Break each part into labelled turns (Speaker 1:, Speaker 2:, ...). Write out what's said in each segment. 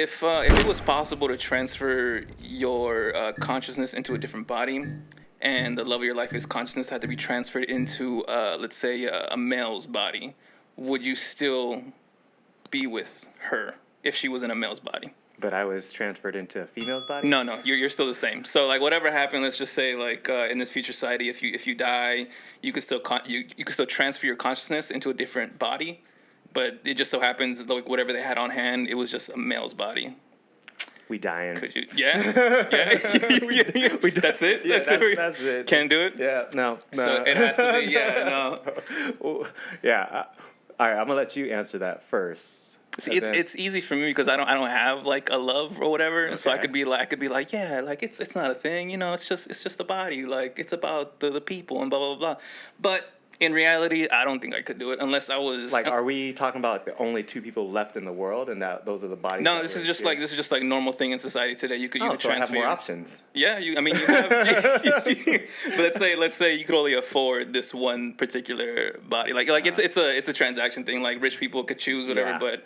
Speaker 1: if it was possible to transfer your consciousness into a different body, and the love of your life is consciousness had to be transferred into, let's say, a male's body, would you still be with her if she was in a male's body?
Speaker 2: But I was transferred into a female's body?
Speaker 1: No, you're still the same. So like whatever happened, let's just say like in this future society, if you die, you could still you could still transfer your consciousness into a different body, but it just so happens like whatever they had on hand, it was just a male's body.
Speaker 2: We dying.
Speaker 1: Could you? Yeah.
Speaker 2: We
Speaker 1: that's it.
Speaker 2: Yeah, that's it.
Speaker 1: Can't do it.
Speaker 2: Yeah, no.
Speaker 1: So it has to be. Yeah, no.
Speaker 2: Yeah. All right, I'm gonna let you answer that first.
Speaker 1: See, it's easy for me because I don't have like a love or whatever,
Speaker 2: Okay.
Speaker 1: so I could be like yeah, like it's not a thing, you know, it's just a body, like it's about the people and blah blah blah. But in reality, I don't think I could do it unless I was
Speaker 2: like. Are we talking about the only two people left in the world, and that those are the bodies?
Speaker 1: No, this is just like normal thing in society today. You could
Speaker 2: so I have
Speaker 1: transfer
Speaker 2: more options.
Speaker 1: Yeah, you have. But let's say you could only afford this one particular body. Like it's a transaction thing. Like rich people could choose whatever,
Speaker 2: Yeah.
Speaker 1: but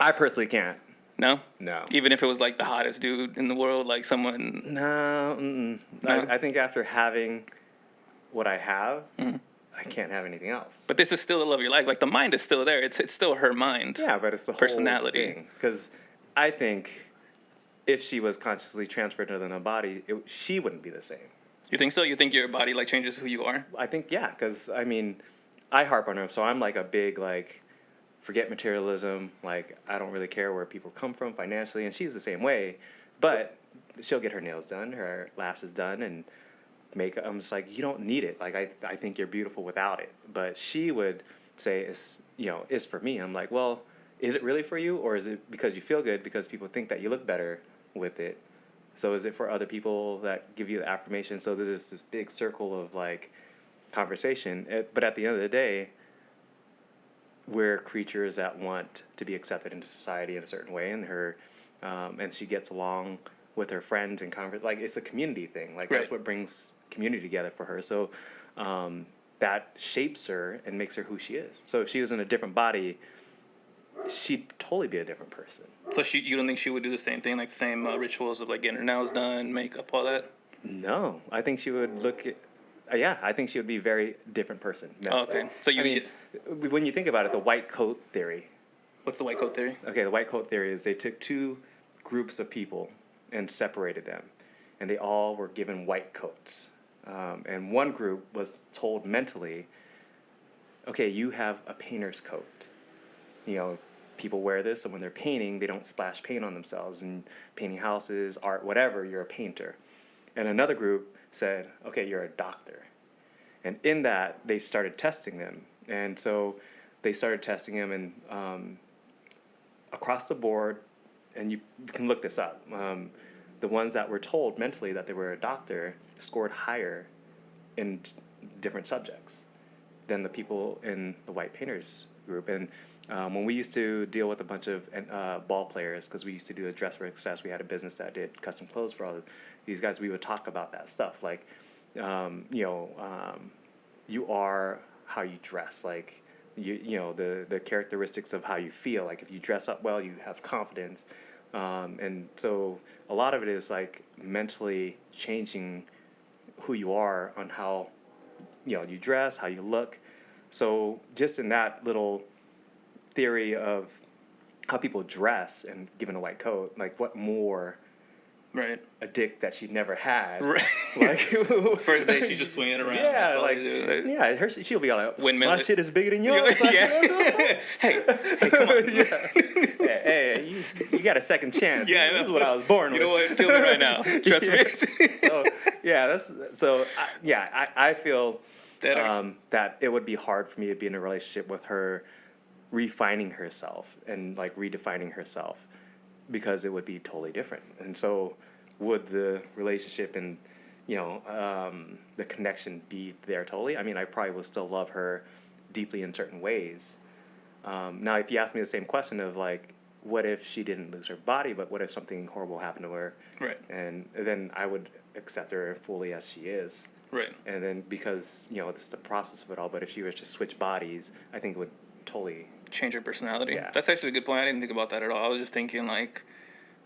Speaker 2: I personally can't.
Speaker 1: No?
Speaker 2: No.
Speaker 1: Even if it was like the hottest dude in the world, like someone.
Speaker 2: No.
Speaker 1: No?
Speaker 2: I think after having what I have, I can't have anything else.
Speaker 1: But this is still the love of your life. Like the mind is still there. It's still her mind.
Speaker 2: Yeah, but it's the whole
Speaker 1: personality.
Speaker 2: Because I think if she was consciously transferred to another body, she wouldn't be the same.
Speaker 1: You think so? You think your body like changes who you are?
Speaker 2: I think yeah, because I mean, I harp on her, so I'm like a big like. Forget materialism. Like I don't really care where people come from financially, and she's the same way. But she'll get her nails done, her lashes done, and makeup. I'm just like, you don't need it. Like I think you're beautiful without it. But she would say, it's for me. I'm like, well, is it really for you, or is it because you feel good because people think that you look better with it? So is it for other people that give you the affirmation? So there's this big circle of like conversation. But at the end of the day, we're creatures that want to be accepted into society in a certain way, and and she gets along with her friends and like it's a community thing. Like that's what brings community together for her. So that shapes her and makes her who she is. So if she was in a different body, she'd totally be a different person.
Speaker 1: So you don't think she would do the same thing, like the same rituals of like getting her nails done, makeup, all that?
Speaker 2: No, I think she would look at. I think she would be a very different person.
Speaker 1: Oh, okay. So
Speaker 2: when you think about it, the white coat theory.
Speaker 1: What's the white coat theory?
Speaker 2: Okay, the white coat theory is they took two groups of people and separated them, and they all were given white coats. And one group was told mentally, okay, you have a painter's coat. You know, people wear this, and when they're painting, they don't splash paint on themselves. And painting houses, art, whatever, you're a painter. And another group said, okay, you're a doctor. And in that, they started testing them. And so they started testing them, and across the board, and you can look this up, the ones that were told mentally that they were a doctor scored higher in different subjects than the people in the white painters group. And when we used to deal with a bunch of ball players, because we used to do a dress for success, we had a business that did custom clothes for all these guys. We would talk about that stuff, like you are how you dress, like the characteristics of how you feel. Like if you dress up well, you have confidence, and so a lot of it is like mentally changing who you are on how you dress, how you look. So just in that little theory of how people dress and given a white coat, like what more a dick that she never had.
Speaker 1: Right.
Speaker 2: Like
Speaker 1: first day she just swinging around.
Speaker 2: Yeah, she'll be all like,
Speaker 1: windmill.
Speaker 2: My shit is bigger than yours.
Speaker 1: Hey, come on.
Speaker 2: Hey, you got a second chance.
Speaker 1: Yeah,
Speaker 2: this is what I was born with.
Speaker 1: You know what? Kill me right now. Trust
Speaker 2: me. I feel that it would be hard for me to be in a relationship with her, refining herself and like redefining herself, because it would be totally different. And so would the relationship and the connection be there totally? I mean, I probably will still love her deeply in certain ways. Now if you ask me the same question of like, what if she didn't lose her body, but what if something horrible happened to her?
Speaker 1: Right.
Speaker 2: And then I would accept her fully as she is.
Speaker 1: Right.
Speaker 2: And then because this is the process of it all, but if she was to switch bodies, I think it would totally
Speaker 1: change her personality.
Speaker 2: Yeah.
Speaker 1: That's actually a good point. I didn't think about that at all. I was just thinking like,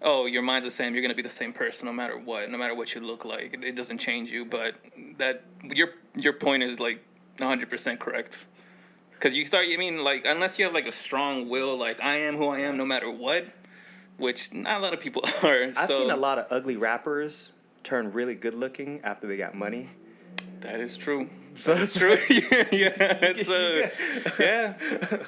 Speaker 1: oh, your mind's the same. You're gonna be the same person no matter what you look like. It doesn't change you. But that your point is like 100% correct. Because you start, I mean, like unless you have like a strong will, like I am who I am no matter what, which not a lot of people are.
Speaker 2: I've
Speaker 1: So
Speaker 2: seen a lot of ugly rappers turn really good looking after they got money.
Speaker 1: that is true.
Speaker 2: So
Speaker 1: That's true. Yeah, it's yeah.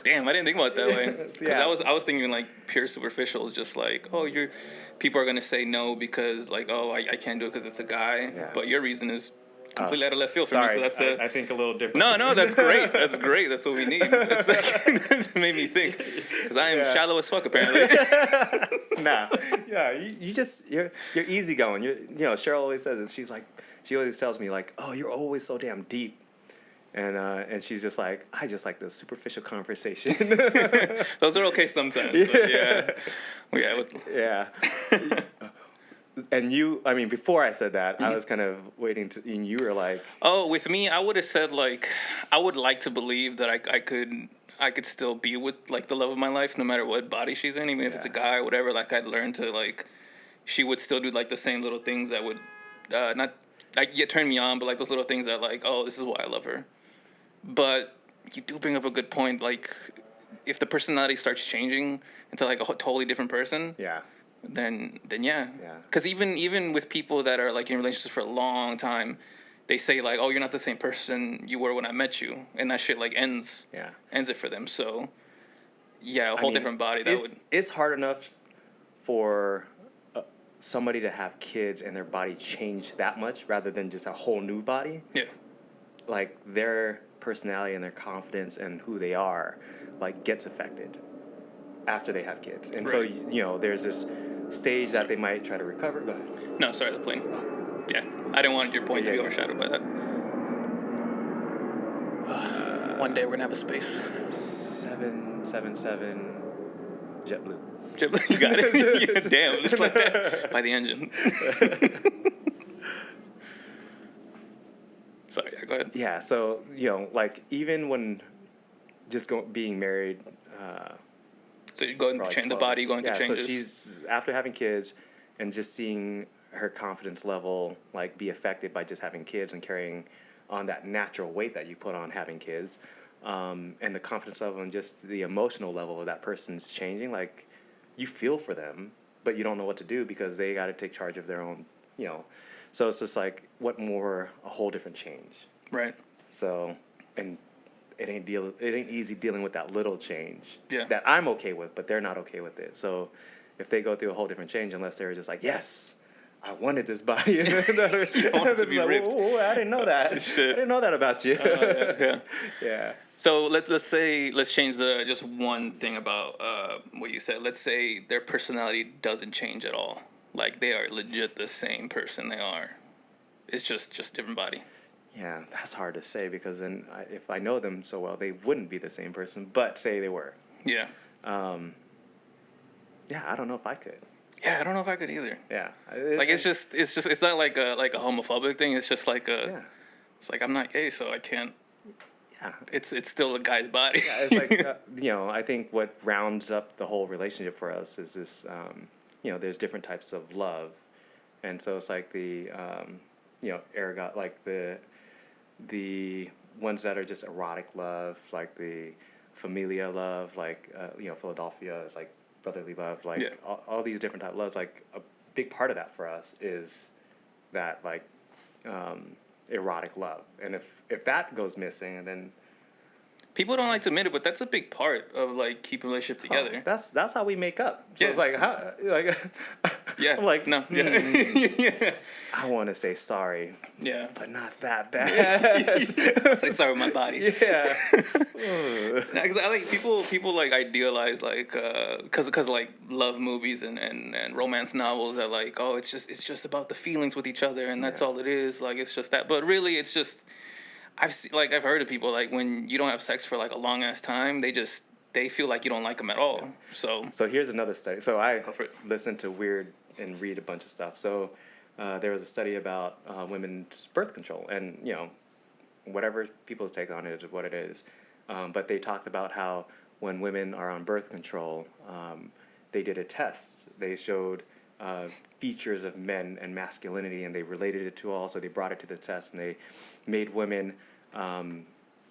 Speaker 1: Damn, I didn't think about it that way. Because
Speaker 2: Yeah.
Speaker 1: I was thinking like pure superficial is just like, oh, you're people are gonna say no because like, oh, I can't do it because it's a guy.
Speaker 2: Yeah.
Speaker 1: But your reason is completely out of left field for me.
Speaker 2: Sorry,
Speaker 1: So that's a
Speaker 2: I think a little different.
Speaker 1: no, that's great. That's great. That's what we need. It's like, it made me think because I am
Speaker 2: Yeah.
Speaker 1: shallow as fuck apparently.
Speaker 2: Nah, yeah, you're easygoing. Cheryl always says it. She always tells me like, oh, you're always so damn deep, and she's just like, I just like the superficial conversation.
Speaker 1: Those are okay sometimes. But yeah,
Speaker 2: Yeah. And I mean, before I said that, I was kind of waiting and you were like,
Speaker 1: Oh, with me, I would have said like I would like to believe that I could still be with like the love of my life no matter what body she's in, even if it's a
Speaker 2: Yeah.
Speaker 1: guy or whatever. Like I'd learn to like she would still do like the same little things that would not like yet turn me on, but like those little things that like, oh, this is why I love her. But you do bring up a good point. Like if the personality starts changing into like a totally different person,
Speaker 2: yeah,
Speaker 1: then yeah.
Speaker 2: Yeah.
Speaker 1: Because even with people that are like in relationships for a long time, they say like, oh, you're not the same person you were when I met you, and that shit like ends it for them. So yeah, a whole different body.
Speaker 2: It's hard enough for somebody to have kids and their body change that much rather than just a whole new body.
Speaker 1: Yeah.
Speaker 2: Like their personality and their confidence and who they are, like gets affected after they have kids. And so
Speaker 1: Right.
Speaker 2: there's this stage that they might try to recover. Go ahead.
Speaker 1: No, sorry, the plane. Yeah, I didn't want your point to be overshadowed by that. One day we're gonna have a space.
Speaker 2: 777 JetBlue.
Speaker 1: You got it. Yeah, damn, just like that by the engine. Sorry, yeah, go ahead.
Speaker 2: Yeah, so like even when just being married.
Speaker 1: So you go and
Speaker 2: for like
Speaker 1: change the
Speaker 2: 12
Speaker 1: body, going through
Speaker 2: yeah,
Speaker 1: changes.
Speaker 2: so she's after having kids, and just seeing her confidence level like be affected by just having kids and carrying on that natural weight that you put on having kids, and the confidence level and just the emotional level of that person's changing. Like you feel for them, but you don't know what to do because they got to take charge of their own. So it's just like a whole different change.
Speaker 1: Right.
Speaker 2: So and. It ain't easy dealing with that little change
Speaker 1: Yeah.
Speaker 2: that I'm okay with, but they're not okay with it. So if they go through a whole different change, unless they're just like, yes, I wanted this body.
Speaker 1: You want it to be
Speaker 2: like,
Speaker 1: ripped.
Speaker 2: whoa, I didn't know that.
Speaker 1: Shit.
Speaker 2: I didn't know that about you.
Speaker 1: Yeah.
Speaker 2: Yeah.
Speaker 1: So let's change just one thing about what you said. Let's say their personality doesn't change at all. Like they are legit the same person they are. It's just different body.
Speaker 2: Yeah, that's hard to say because then if I know them so well, they wouldn't be the same person. But say they were.
Speaker 1: Yeah.
Speaker 2: Yeah, I don't know if I could.
Speaker 1: Yeah, I don't know if I could either.
Speaker 2: Yeah.
Speaker 1: Like it's not like a homophobic thing. It's just like
Speaker 2: Yeah.
Speaker 1: It's like I'm not gay, so I can't.
Speaker 2: Yeah.
Speaker 1: It's still a guy's body.
Speaker 2: Yeah, it's like I think what rounds up the whole relationship for us is this. There's different types of love, and so it's like the ergot, like the ones that are just erotic love, like the familia love, like Philadelphia is like brotherly love, like all these different type of loves. Like a big part of that for us is that like erotic love, and if that goes missing, and then
Speaker 1: People don't like to admit it, but that's a big part of like keeping a relationship together.
Speaker 2: that's how we make up. So
Speaker 1: Yeah.
Speaker 2: it's like how
Speaker 1: Yeah.
Speaker 2: I'm like
Speaker 1: no. Yeah. Yeah.
Speaker 2: I want to say sorry,
Speaker 1: Yeah.
Speaker 2: but not that bad.
Speaker 1: Say sorry with my body.
Speaker 2: Yeah.
Speaker 1: Because I like people like idealize like because like love movies and romance novels that like, oh, it's just about the feelings with each other and that's all it is, like it's just that, but really it's just I've heard of people like when you don't have sex for like a long ass time, they feel like you don't like them at all.
Speaker 2: So here's another study. So I
Speaker 1: Go for it.
Speaker 2: listen to weird and read a bunch of stuff. So there was a study about women's birth control, and whatever people's take on it is what it is. But they talked about how when women are on birth control, they did a test. They showed features of men and masculinity, and they related it to all. So they brought it to the test, and they made women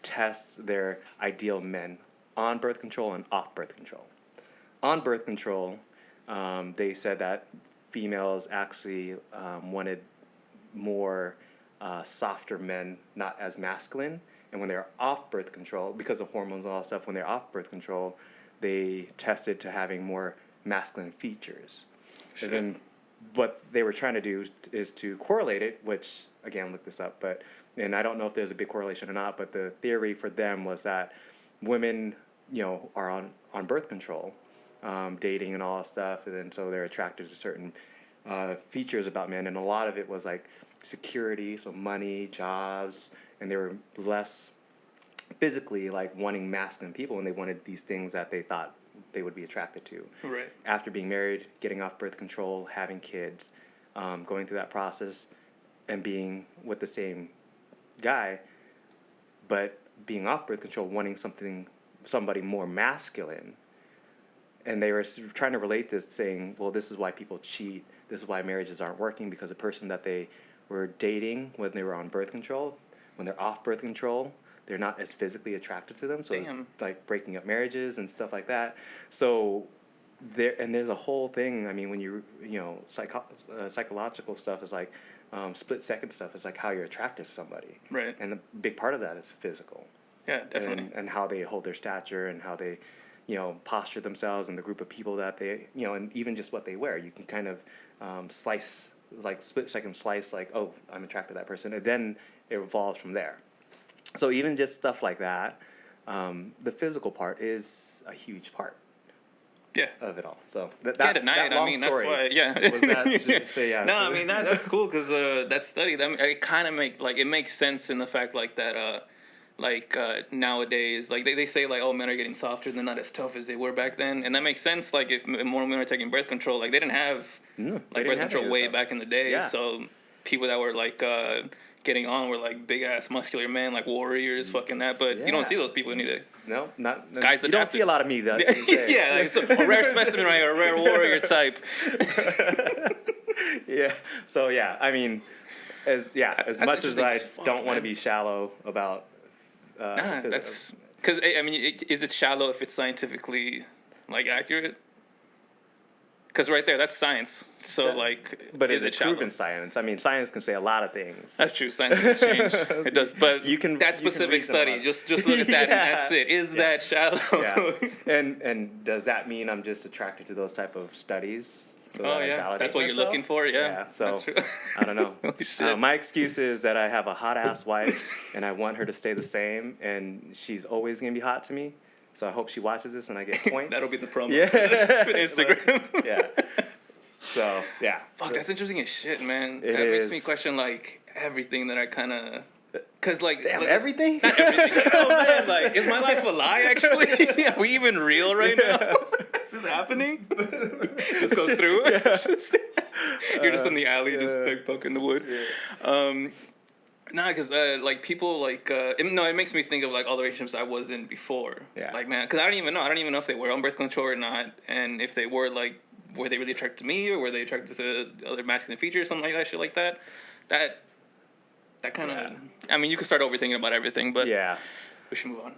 Speaker 2: test their ideal men on birth control and off birth control. On birth control, they said that females actually wanted more softer men, not as masculine. And when they're off birth control, because of hormones and all that stuff, when they're off birth control, they tested to having more masculine features.
Speaker 1: Sure.
Speaker 2: And then what they were trying to do is to correlate it, which, again, look this up, and I don't know if there's a big correlation or not, but the theory for them was that women, are on birth control, dating and all that stuff, and then so they're attracted to certain features about men, and a lot of it was like security, so money, jobs, and they were less physically like wanting masculine people, and they wanted these things that they thought they would be attracted to.
Speaker 1: Right.
Speaker 2: After being married, getting off birth control, having kids, going through that process, and being with the same guy, but being off birth control, wanting somebody more masculine. And they were trying to relate this, saying, well, this is why people cheat. This is why marriages aren't working, because the person that they were dating when they were on birth control, when they're off birth control, they're not as physically attracted to them. So
Speaker 1: Damn.
Speaker 2: it's like breaking up marriages and stuff like that. So there's a whole thing. I mean, when psychological stuff is like split second stuff is like how you're attracted to somebody.
Speaker 1: Right.
Speaker 2: And a big part of that is physical.
Speaker 1: Yeah, definitely.
Speaker 2: And how they hold their stature and how they, posture themselves and the group of people that they, and even just what they wear. You can kind of slice, like split second slice, like, oh, I'm attracted to that person. And then it evolves from there. So even just stuff like that, the physical part is a huge part.
Speaker 1: Yeah.
Speaker 2: Of it all. So
Speaker 1: Can't deny it. I mean, that's why. Yeah.
Speaker 2: Was that just to say, yeah?
Speaker 1: No, I mean that's cool because that study, it kind of it makes sense in the fact like that. Nowadays, like they say like, oh, men are getting softer, they're not as tough as they were back then, and that makes sense. Like if more women are taking birth control, like they didn't have birth control way back in the day.
Speaker 2: Yeah.
Speaker 1: So people that were like getting on were like big ass muscular men, like warriors, fucking that. But you don't see those people any day.
Speaker 2: No, not
Speaker 1: guys.
Speaker 2: You don't see a lot of me though.
Speaker 1: Yeah, like, so a rare specimen, right? A rare warrior type.
Speaker 2: Yeah. So yeah, I mean, as much as I don't want to be shallow about.
Speaker 1: That's because I mean, is it shallow if it's scientifically like accurate? Because right there, that's science. So
Speaker 2: but
Speaker 1: is it
Speaker 2: proven science? I mean, science can say a lot of things.
Speaker 1: That's true. Science can change. It does, but that specific study, just look at that, and that's it. Is that shallow?
Speaker 2: Yeah. And does that mean I'm just attracted to those type of studies? So
Speaker 1: that's what you're looking for. Yeah.
Speaker 2: So
Speaker 1: that's true.
Speaker 2: I don't know.
Speaker 1: Holy shit.
Speaker 2: My excuse is that I have a hot ass wife, and I want her to stay the same, and she's always gonna be hot to me. So I hope she watches this and I get points.
Speaker 1: That'll be the promo.
Speaker 2: Yeah.
Speaker 1: For Instagram.
Speaker 2: Yeah. So yeah.
Speaker 1: Fuck, that's interesting as shit, man. That
Speaker 2: makes
Speaker 1: me question like everything that I kind of. Cause
Speaker 2: everything?
Speaker 1: Not everything. Oh man, like is my life a lie? Actually, are we even real right now? Is this happening? Just goes through.
Speaker 2: Yeah.
Speaker 1: You're just in the alley, just like poking the wood.
Speaker 2: Yeah.
Speaker 1: Nah, cause people it makes me think of like all the relationships I was in before.
Speaker 2: Yeah.
Speaker 1: Like man, cause I don't even know if they were on birth control or not, and if they were were they really attracted to me or were they attracted to other masculine features, something like that, shit like that. That kind of. I mean, you could start overthinking about everything, but
Speaker 2: yeah.
Speaker 1: we should move on.